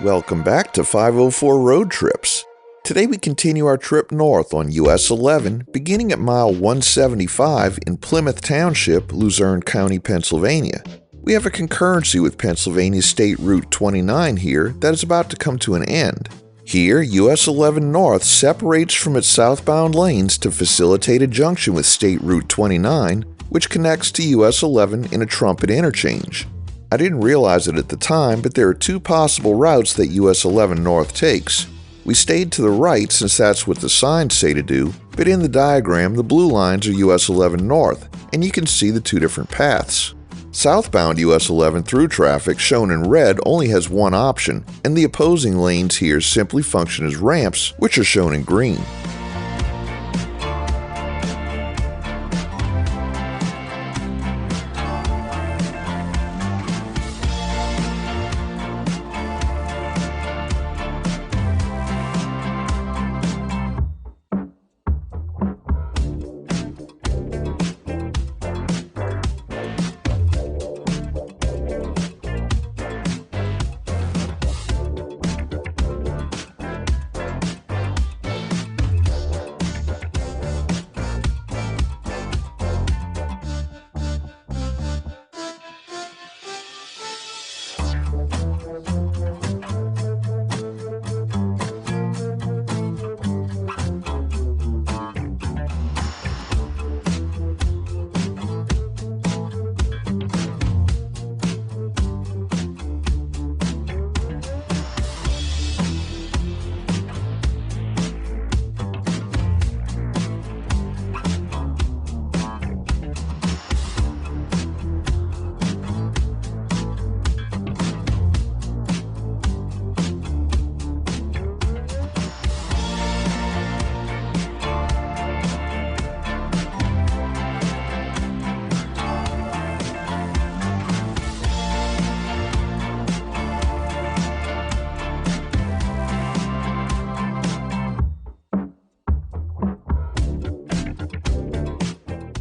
Welcome back to 504 Road Trips. Today we continue our trip north on US 11, beginning at mile 175 in Plymouth Township, Luzerne County, Pennsylvania. We have a concurrency with Pennsylvania State Route 29 here that is about to come to an end. Here, US 11 North separates from its southbound lanes to facilitate a junction with State Route 29, which connects to US 11 in a trumpet interchange. I didn't realize it at the time, but there are two possible routes that US 11 North takes. We stayed to the right since that's what the signs say to do, but in the diagram the blue lines are US 11 North, and you can see the two different paths. Southbound US 11 through traffic shown in red only has one option, and the opposing lanes here simply function as ramps, which are shown in green.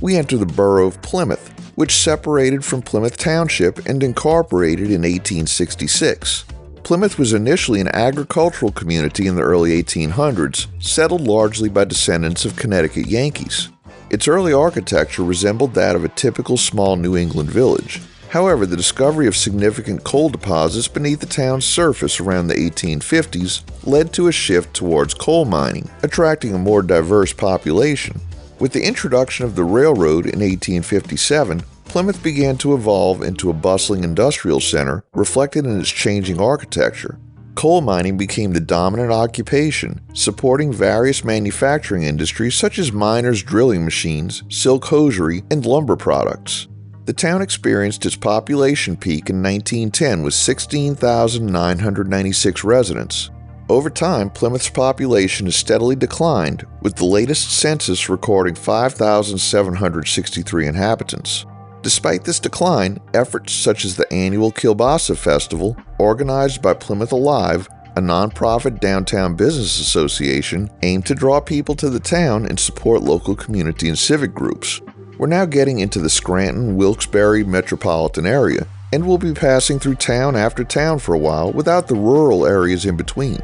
We enter the borough of Plymouth, which separated from Plymouth Township and incorporated in 1866. Plymouth was initially an agricultural community in the early 1800s, settled largely by descendants of Connecticut Yankees. Its early architecture resembled that of a typical small New England village. However, the discovery of significant coal deposits beneath the town's surface around the 1850s led to a shift towards coal mining, attracting a more diverse population. With the introduction of the railroad in 1857, Plymouth began to evolve into a bustling industrial center, reflected in its changing architecture. Coal mining became the dominant occupation, supporting various manufacturing industries such as miners' drilling machines, silk hosiery, and lumber products. The town experienced its population peak in 1910 with 16,996 residents. Over time, Plymouth's population has steadily declined, with the latest census recording 5,763 inhabitants. Despite this decline, efforts such as the annual Kielbasa Festival, organized by Plymouth Alive, a nonprofit downtown business association, aim to draw people to the town and support local community and civic groups. We're now getting into the Scranton-Wilkes-Barre metropolitan area, and we'll be passing through town after town for a while without the rural areas in between.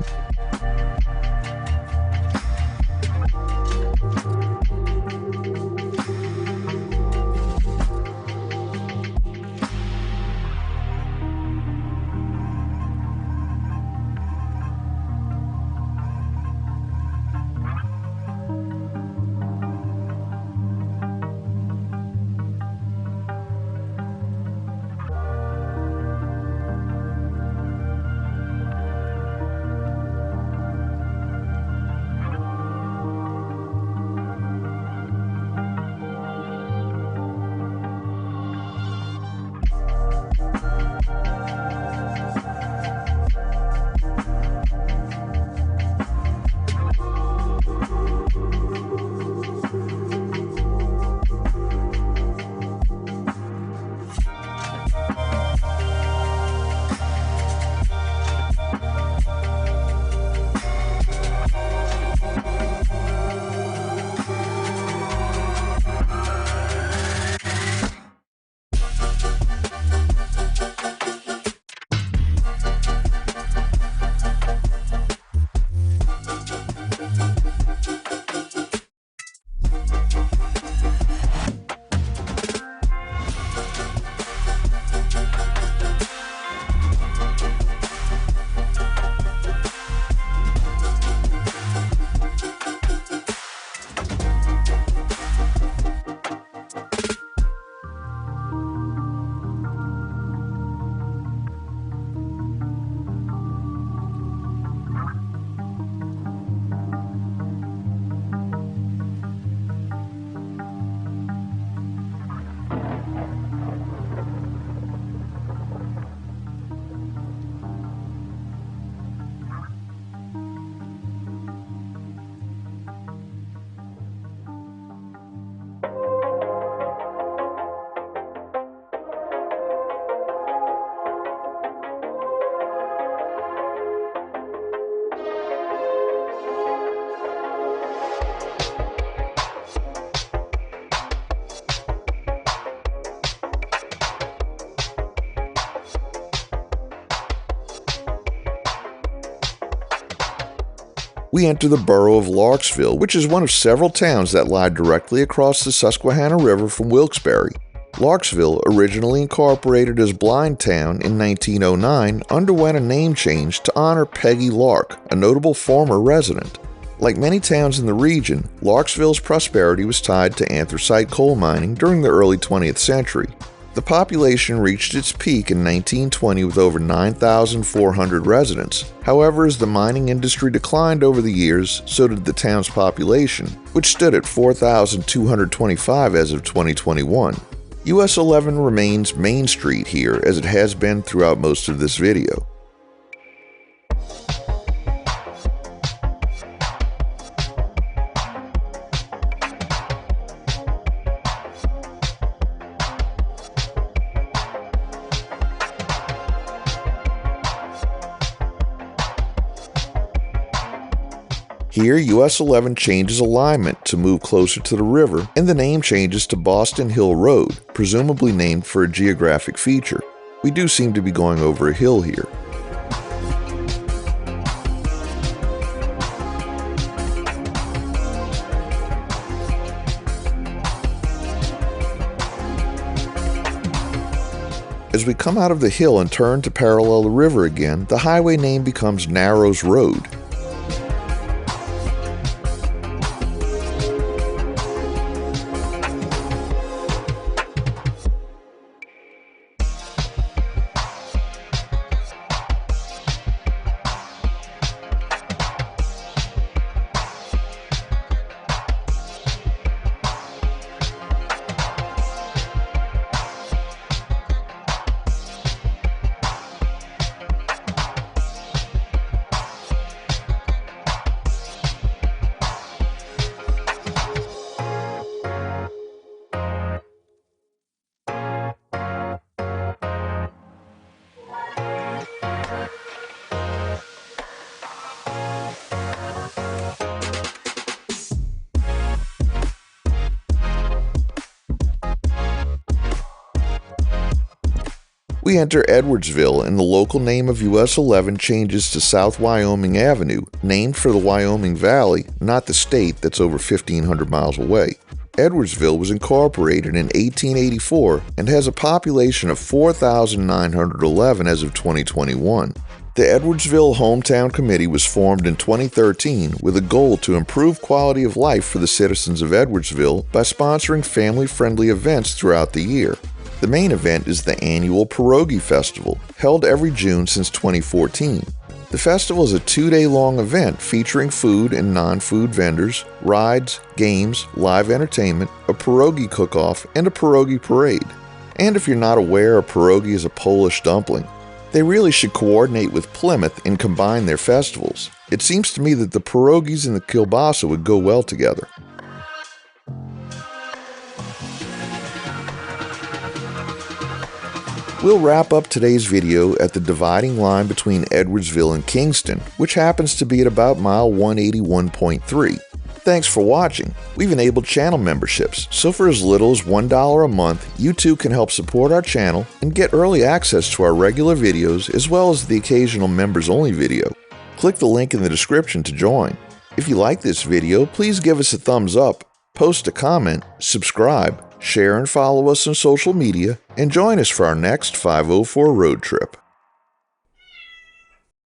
We enter the borough of Larksville, which is one of several towns that lie directly across the Susquehanna River from Wilkes-Barre. Larksville, originally incorporated as Blindtown in 1909, underwent a name change to honor Peggy Lark, a notable former resident. Like many towns in the region, Larksville's prosperity was tied to anthracite coal mining during the early 20th century. The population reached its peak in 1920 with over 9,400 residents. However, as the mining industry declined over the years, so did the town's population, which stood at 4,225 as of 2021. US 11 remains Main Street here, as it has been throughout most of this video. Here, US 11 changes alignment to move closer to the river, and the name changes to Boston Hill Road, presumably named for a geographic feature. We do seem to be going over a hill here. As we come out of the hill and turn to parallel the river again, the highway name becomes Narrows Road. We enter Edwardsville, and the local name of US 11 changes to South Wyoming Avenue, named for the Wyoming Valley, not the state that's over 1,500 miles away. Edwardsville was incorporated in 1884 and has a population of 4,911 as of 2021. The Edwardsville Hometown Committee was formed in 2013 with a goal to improve quality of life for the citizens of Edwardsville by sponsoring family-friendly events throughout the year. The main event is the annual Pierogi Festival, held every June since 2014. The festival is a 2-day-long event featuring food and non-food vendors, rides, games, live entertainment, a pierogi cook-off, and a pierogi parade. And if you're not aware, a pierogi is a Polish dumpling. They really should coordinate with Plymouth and combine their festivals. It seems to me that the pierogis and the kielbasa would go well together. We'll wrap up today's video at the dividing line between Edwardsville and Kingston, which happens to be at about mile 181.3. Thanks for watching. We've enabled channel memberships, so for as little as $1 a month, you too can help support our channel and get early access to our regular videos as well as the occasional members-only video. Click the link in the description to join. If you like this video, please give us a thumbs up, post a comment, subscribe, share and follow us on social media, and join us for our next 504 road trip.